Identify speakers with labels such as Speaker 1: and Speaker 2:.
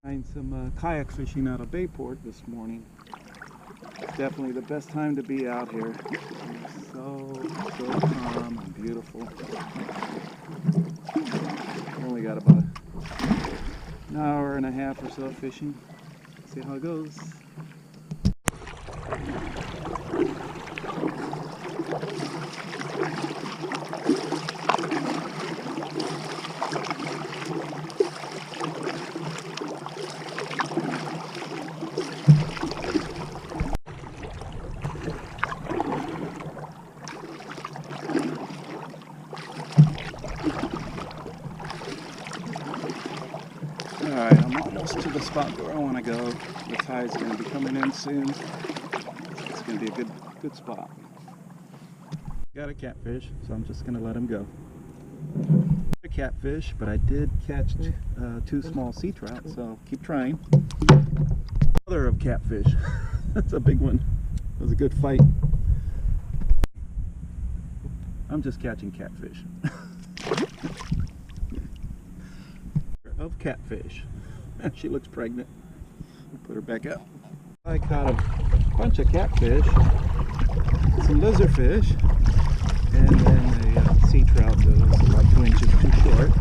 Speaker 1: Find some kayak fishing out of Bayport this morning. Definitely the best time to be out here. It's so calm and beautiful. Only got about an hour and a half or so fishing. See how it goes. Alright, I'm almost to the spot where I want to go. The tide's going to be coming in soon. It's going to be a good spot. Got a catfish, so I'm just going to let him go. A catfish, but I did catch two small sea trout, so keep trying. Mother of catfish. That's a big one. It was a good fight. I'm just catching catfish. Of catfish. She looks pregnant. Put her back out. I caught a bunch of catfish, some lizardfish, and then a sea trout that was about 2 inches too short.